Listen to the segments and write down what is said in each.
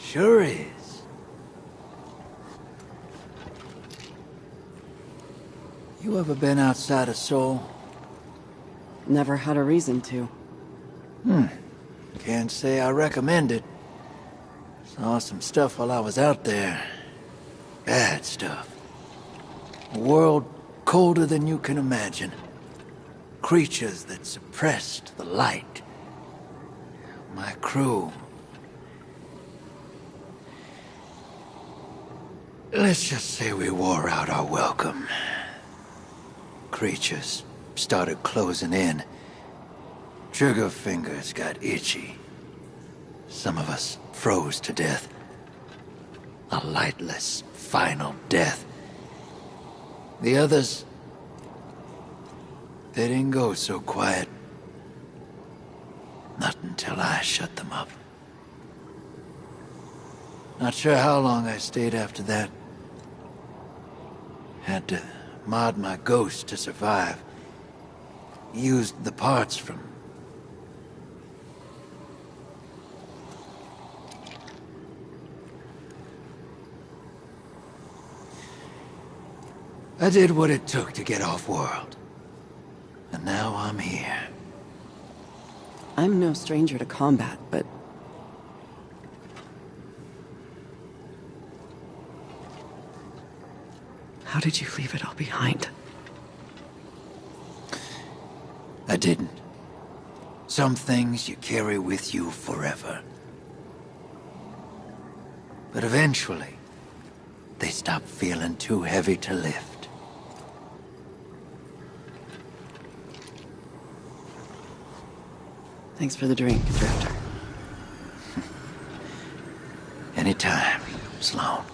Sure is. You ever been outside of Seoul? Never had a reason to. Can't say I recommend it. Saw some stuff while I was out there. Bad stuff. A world colder than you can imagine. Creatures that suppressed the light. My crew... Let's just say we wore out our welcome. Creatures started closing in. Trigger fingers got itchy. Some of us froze to death. A lightless, final death. The others... they didn't go so quiet. Not until I shut them up. Not sure how long I stayed after that. Had to mod my ghost to survive. Used the parts from... I did what it took to get off-world. And now I'm here. I'm no stranger to combat, but... how did you leave it all behind? I didn't. Some things you carry with you forever. But eventually, they stop feeling too heavy to lift. Thanks for the drink, Drifter. Anytime, Sloan.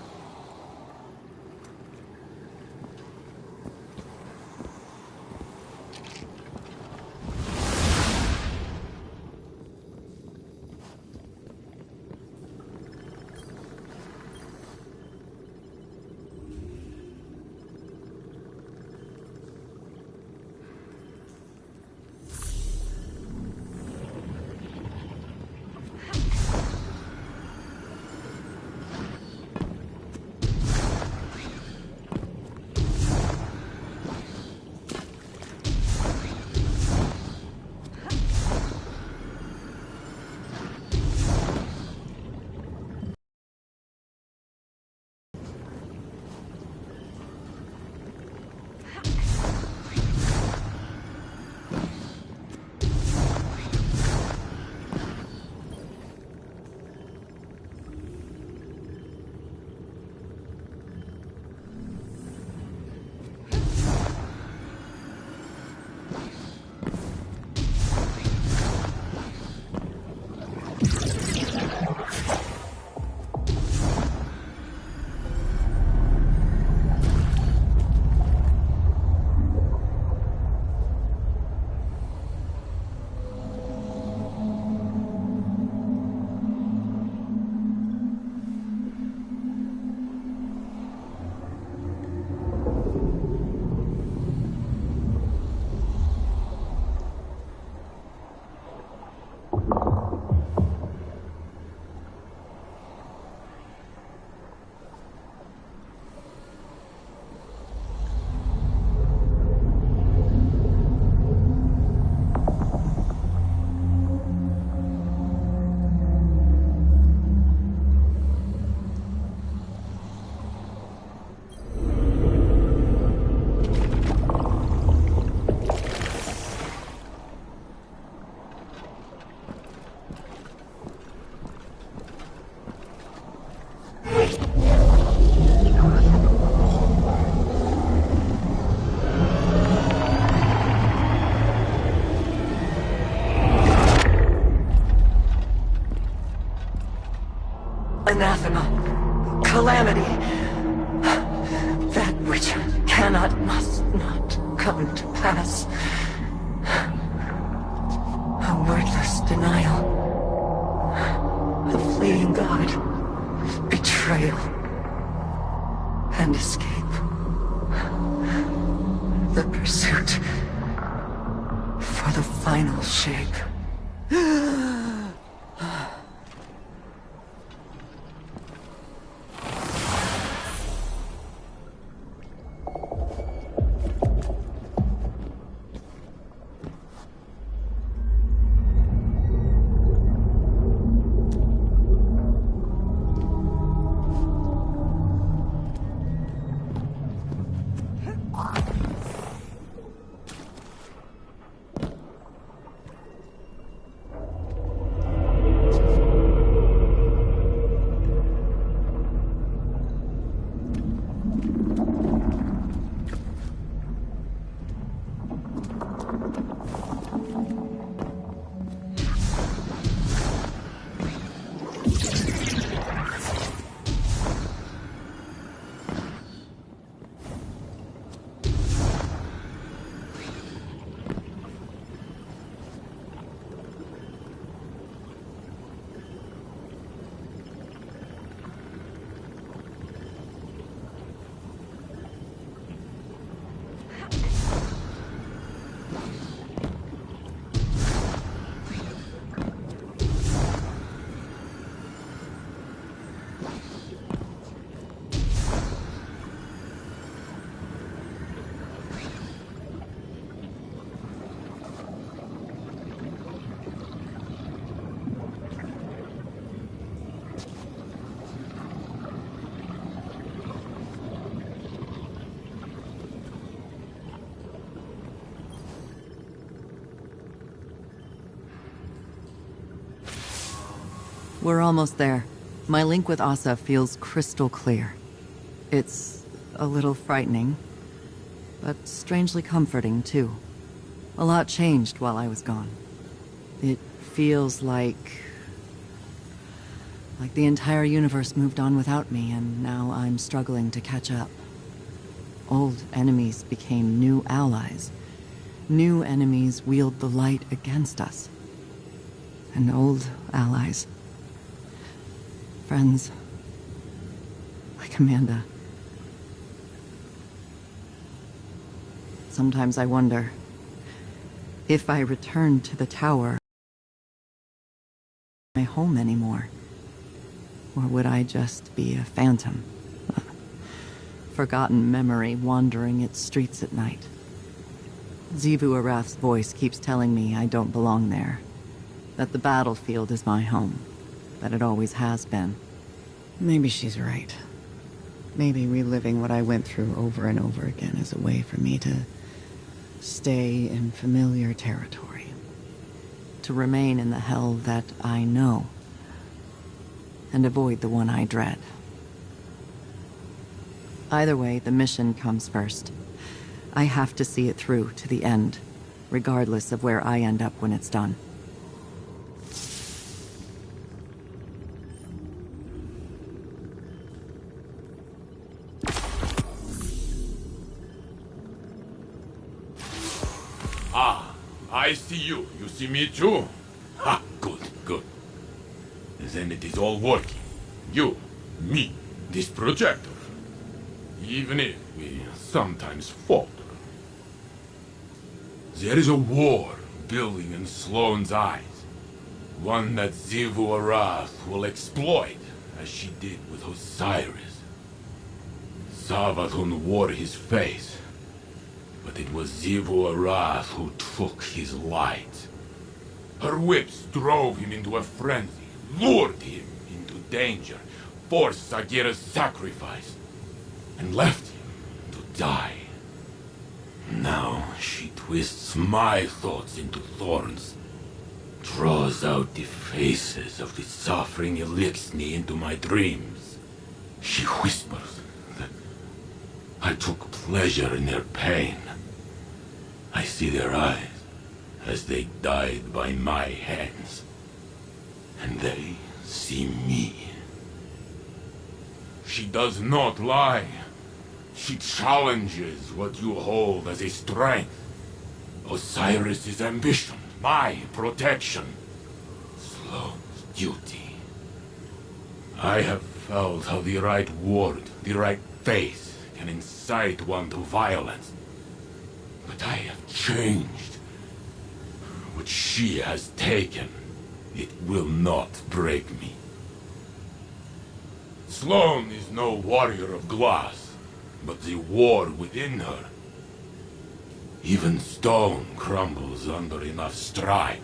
Anathema, calamity, that which cannot, must not come to pass. A wordless denial, a fleeing God, betrayal, and escape. The pursuit for the final shape. We're almost there. My link with Asa feels crystal clear. It's a little frightening, but strangely comforting, too. A lot changed while I was gone. It feels like the entire universe moved on without me, and now I'm struggling to catch up. Old enemies became new allies. New enemies wield the light against us. And old allies. Friends. Like Amanda. Sometimes I wonder, if I return to the tower, my home anymore? Or would I just be a phantom? A forgotten memory wandering its streets at night. Xivu Arath's voice keeps telling me I don't belong there. That the battlefield is my home. That it always has been. Maybe she's right. Maybe reliving what I went through over and over again is a way for me to stay in familiar territory. To remain in the hell that I know. And avoid the one I dread. Either way, the mission comes first. I have to see it through to the end, regardless of where I end up when it's done. Ah, I see you. You see me too? Ha, good, good. Then it is all working. You, me, this projector. Even if we sometimes falter. There is a war building in Sloane's eyes. One that Xivu Arath will exploit, as she did with Osiris. Savathun wore his face, but it was Xivu Arath who took his light. Her whips drove him into a frenzy, lured him into danger, forced Sagira's sacrifice, and left him to die. Now she twists my thoughts into thorns, draws out the faces of the suffering Elixni into my dreams. She whispers that I took pleasure in their pain. I see their eyes as they died by my hands, and they see me. She does not lie. She challenges what you hold as a strength. Osiris' ambition, my protection. Sloane's duty. I have felt how the right word, the right face, can incite one to violence. But I have changed. What she has taken, it will not break me. Sloane is no warrior of glass, but the war within her. Even stone crumbles under enough strife.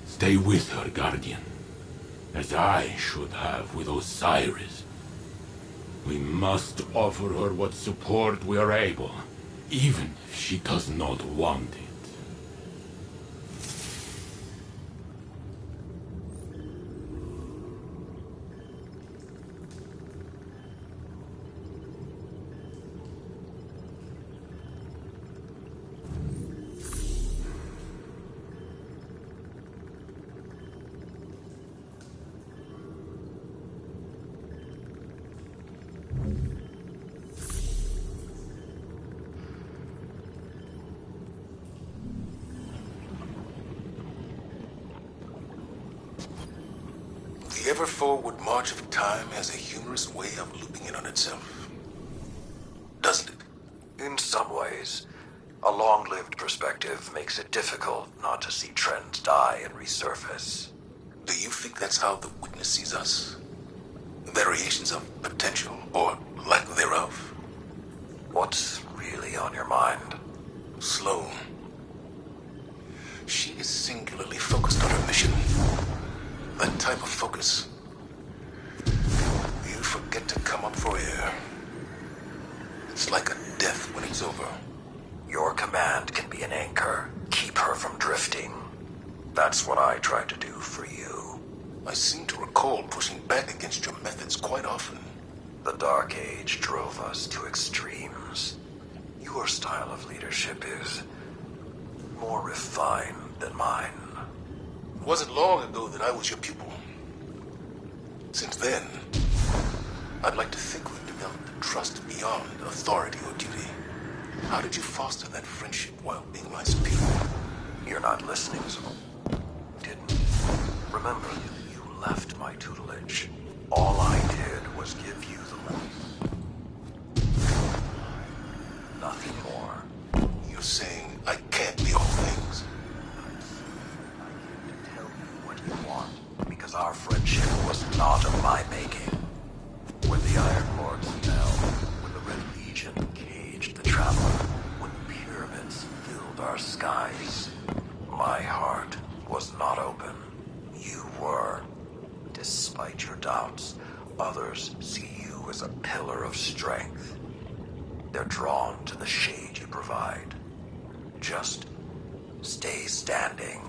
Stay with her, Guardian, as I should have with Osiris. We must offer her what support we are able, even if she does not want it. The ever-forward march of time has a humorous way of looping in on itself. Doesn't it? In some ways. A long-lived perspective makes it difficult not to see trends die and resurface. Do you think that's how the Witness sees us? Variations of potential, or lack thereof? What's really on your mind? Sloane. She is singularly focused on her mission. That type of focus. You forget to come up for air. It's like a death when it's over. Your command can be an anchor. Keep her from drifting. That's what I tried to do for you. I seem to recall pushing back against your methods quite often. The Dark Age drove us to extremes. Your style of leadership is more refined than mine. It wasn't long ago that I was your pupil. Since then, I'd like to think we've developed a trust beyond authority or duty. How did you foster that friendship while being my superior? You're not listening, so didn't. Remember, you left my tutelage. All I did was give you the nothing more. You're saying I can't be all things? I came to tell you what you want, because our friendship was not of my making. When the Iron Lords fell, when the Red Legion caged the Traveler, when the pyramids filled our skies, my heart was not open. You were. Despite your doubts, others see you as a pillar of strength. They're drawn to the shade you provide. Just stay standing.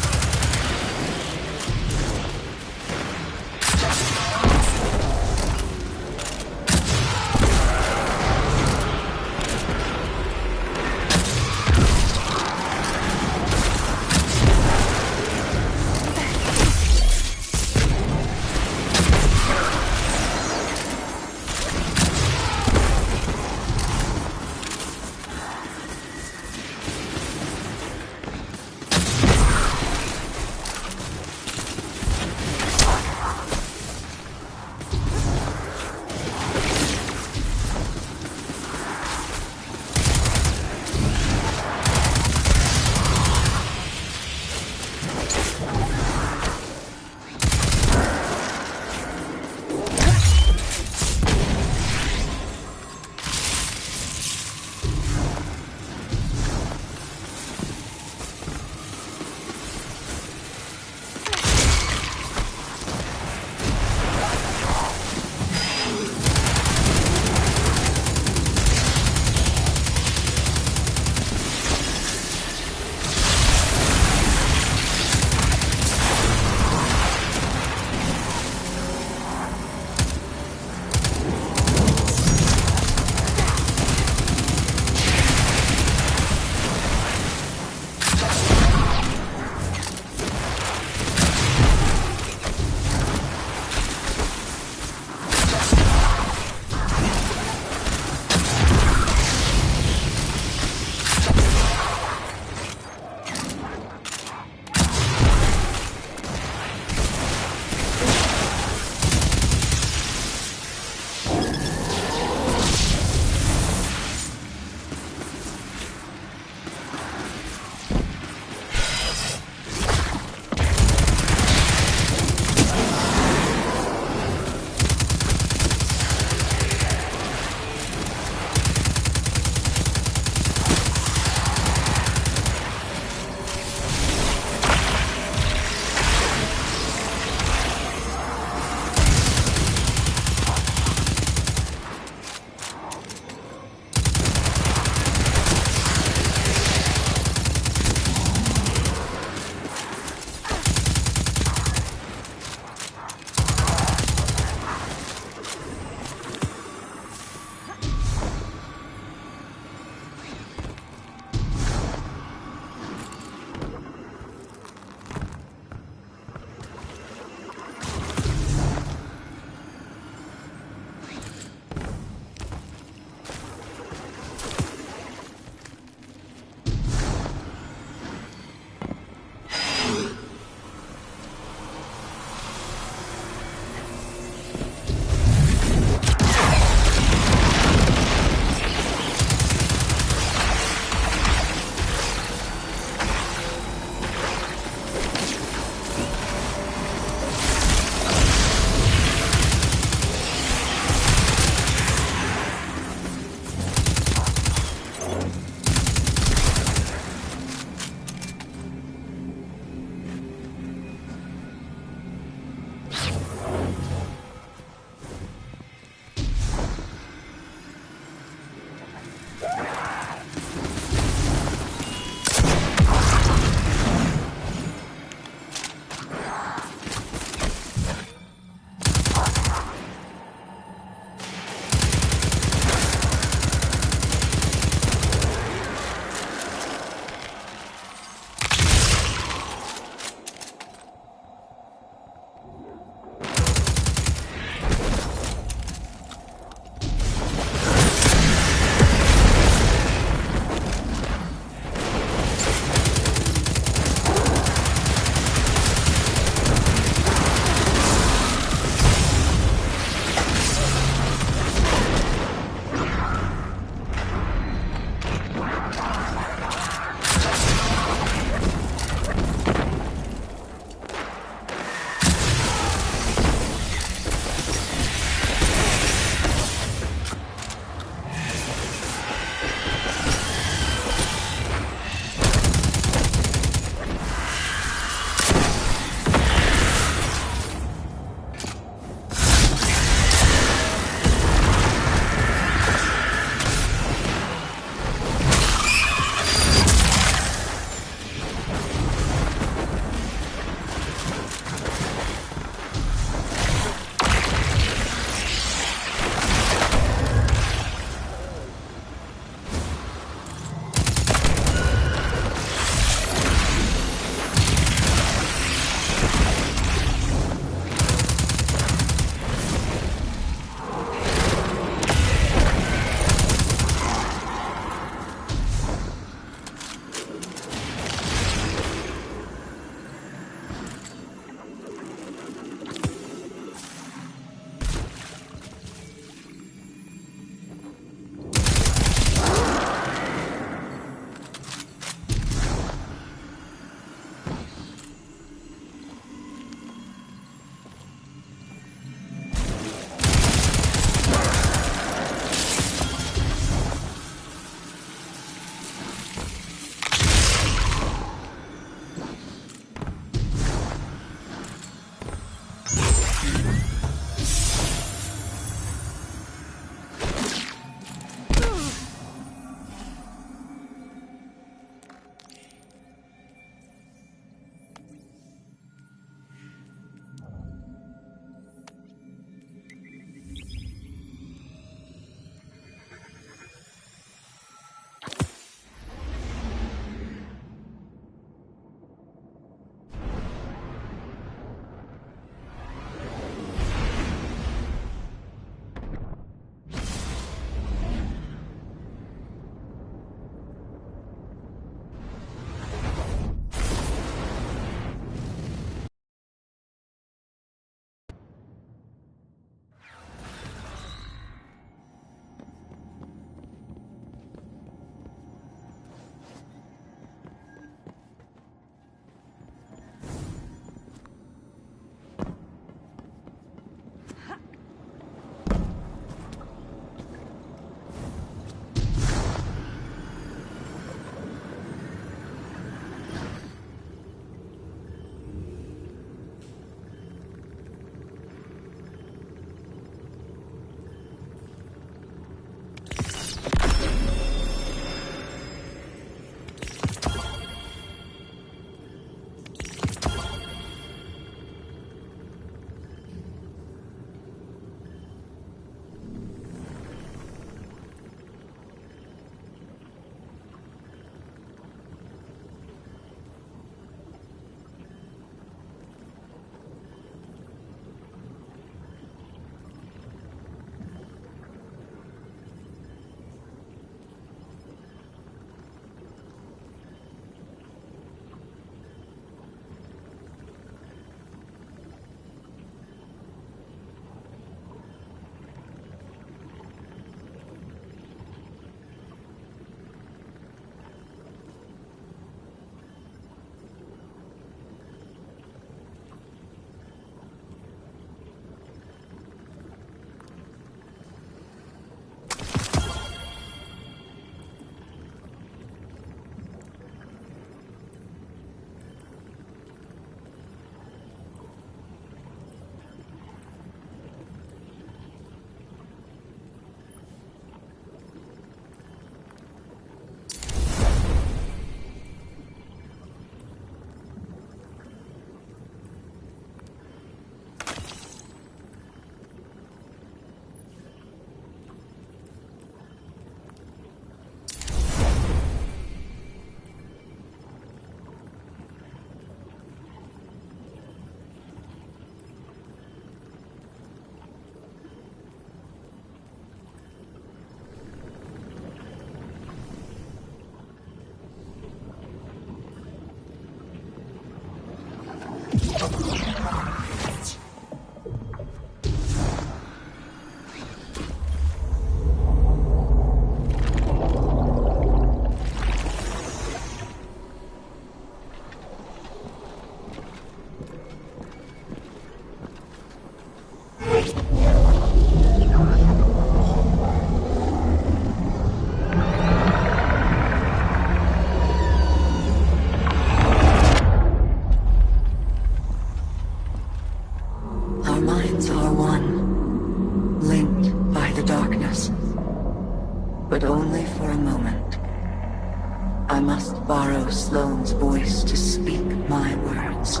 I must borrow Sloane's voice to speak my words.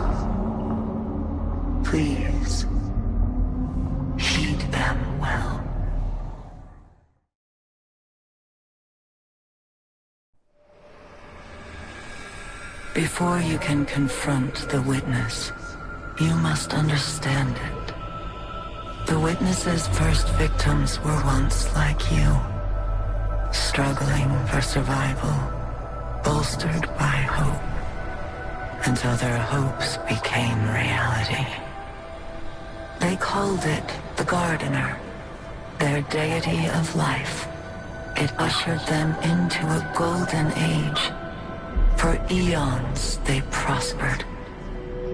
Please, heed them well. Before you can confront the witness, you must understand it. The witness's first victims were once like you, struggling for survival, bolstered by hope, until their hopes became reality. They called it the Gardener, their deity of life. It ushered them into a golden age. For eons they prospered,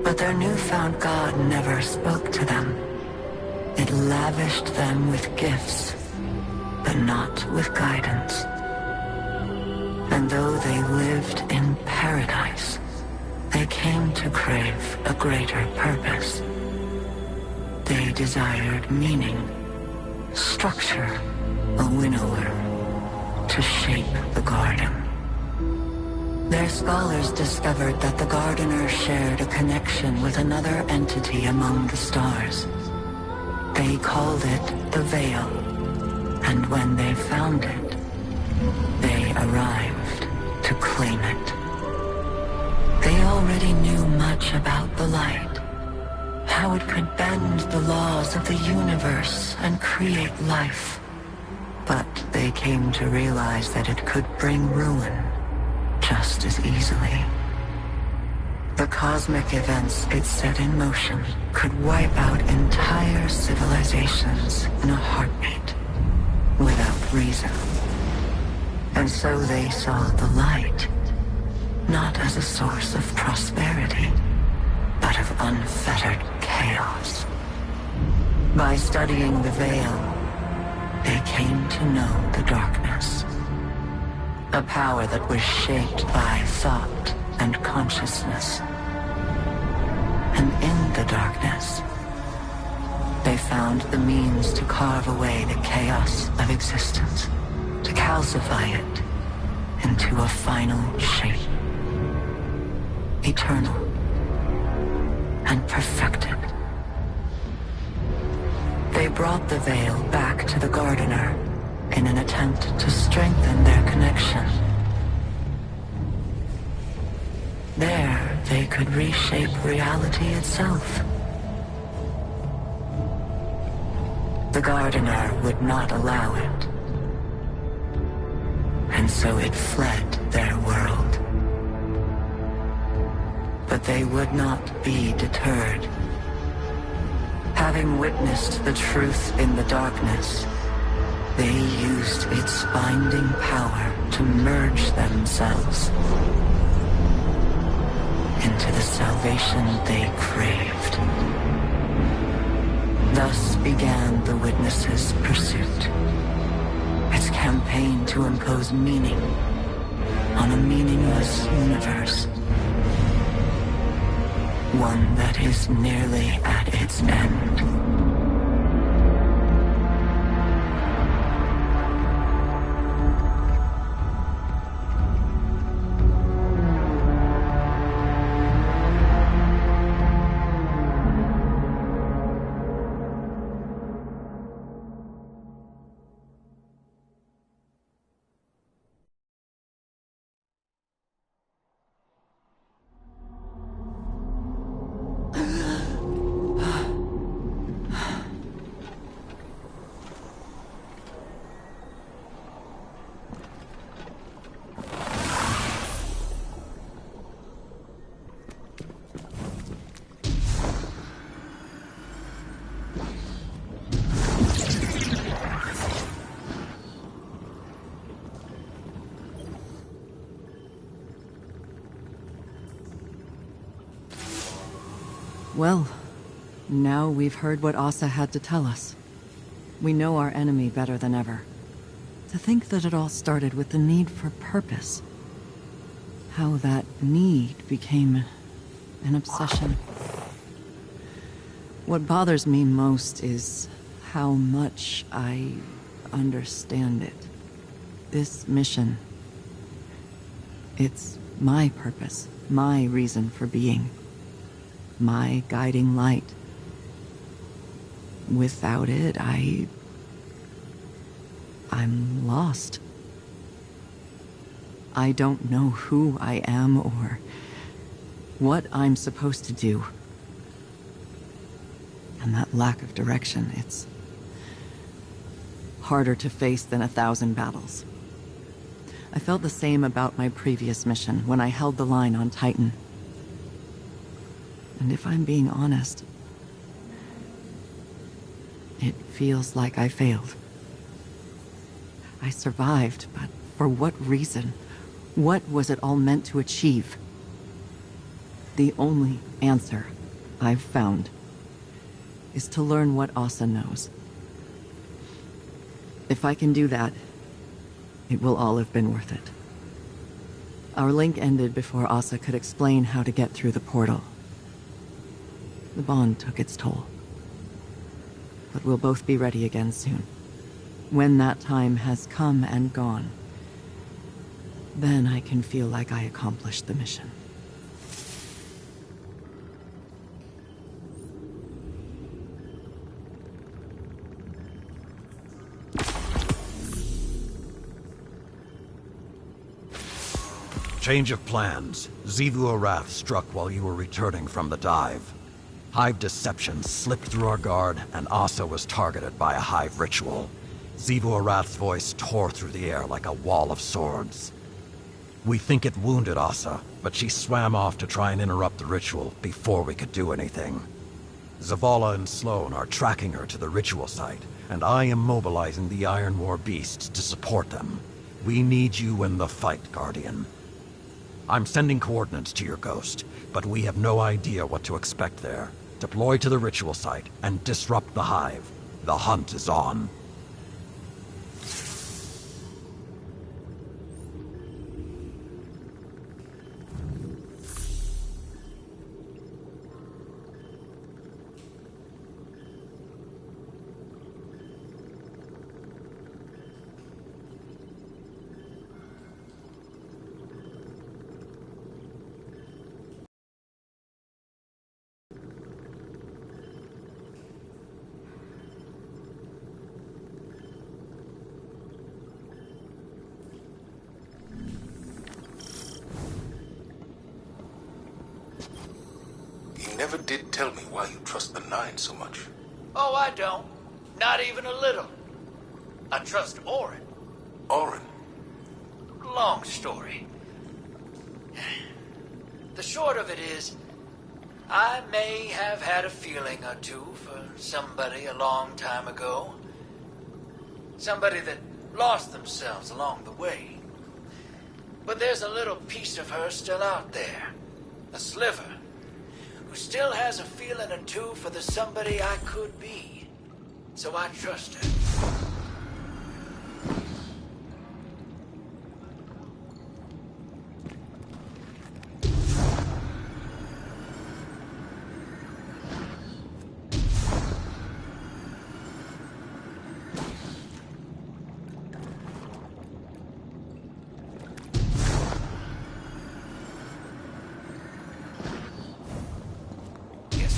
but their newfound god never spoke to them. It lavished them with gifts, but not with guidance. And though they lived in paradise, they came to crave a greater purpose. They desired meaning, structure, a winnower, to shape the garden. Their scholars discovered that the Gardener shared a connection with another entity among the stars. They called it the Veil, and when they found it, they arrived to claim it. They already knew much about the light, how it could bend the laws of the universe and create life. But they came to realize that it could bring ruin just as easily. The cosmic events it set in motion could wipe out entire civilizations in a heartbeat, without reason. And so they saw the light, not as a source of prosperity, but of unfettered chaos. By studying the Veil, they came to know the darkness. A power that was shaped by thought and consciousness. And in the darkness, they found the means to carve away the chaos of existence, to calcify it into a final shape, eternal and perfected. They brought the Veil back to the Gardener in an attempt to strengthen their connection. There, they could reshape reality itself. The Gardener would not allow it, and so it fled their world. But they would not be deterred. Having witnessed the truth in the darkness, they used its binding power to merge themselves into the salvation they craved. Thus began the Witness's pursuit, its campaign to impose meaning on a meaningless universe, one that is nearly at its end. Well, now we've heard what Asa had to tell us. We know our enemy better than ever. To think that it all started with the need for purpose. How that need became an obsession. What bothers me most is how much I understand it. This mission, It's my purpose, my reason for being, my guiding light. Without it, I'm lost. I don't know who I am or what I'm supposed to do. And that lack of direction, it's harder to face than 1,000 battles. I felt the same about my previous mission when I held the line on Titan. And if I'm being honest, it feels like I failed. I survived, but for what reason? What was it all meant to achieve? The only answer I've found is to learn what Asa knows. If I can do that, it will all have been worth it. Our link ended before Asa could explain how to get through the portal. The bond took its toll. But we'll both be ready again soon. When that time has come and gone, then I can feel like I accomplished the mission. Change of plans. Xivu Arath struck while you were returning from the dive. Hive deception slipped through our guard, and Asa was targeted by a Hive ritual. Xivu Arath's voice tore through the air like a wall of swords. We think it wounded Asa, but she swam off to try and interrupt the ritual before we could do anything. Zavala and Sloan are tracking her to the ritual site, and I am mobilizing the Iron War beasts to support them. We need you in the fight, Guardian. I'm sending coordinates to your ghost, but we have no idea what to expect there. Deploy to the ritual site and disrupt the Hive. The hunt is on. You never did tell me why you trust the Nine so much. Oh, I don't. Not even a little. I trust Orin. Orin? Long story. The short of it is, I may have had a feeling or two for somebody a long time ago. Somebody that lost themselves along the way. But there's a little piece of her still out there. A sliver. Who still has a feeling or two for the somebody I could be. So I trust her.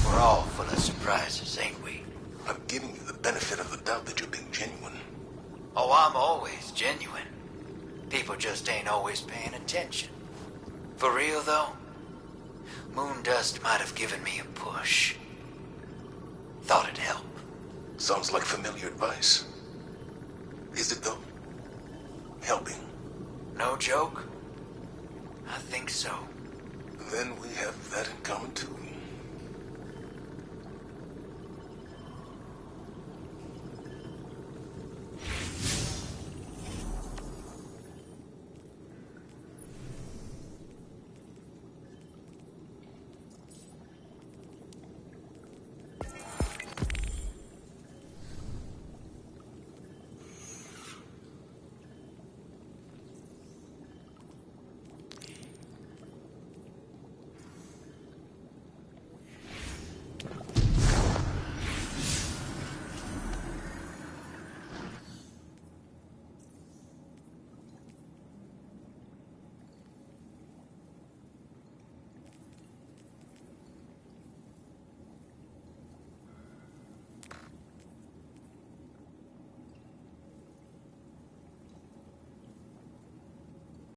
We're all full of surprises, ain't we? I'm giving you the benefit of the doubt that you're being genuine. Oh, I'm always genuine. People just ain't always paying attention. For real, though, Moondust might have given me a push. Thought it'd help. Sounds like familiar advice. Is it, though? Helping? No joke? I think so. Then we have that in common, too.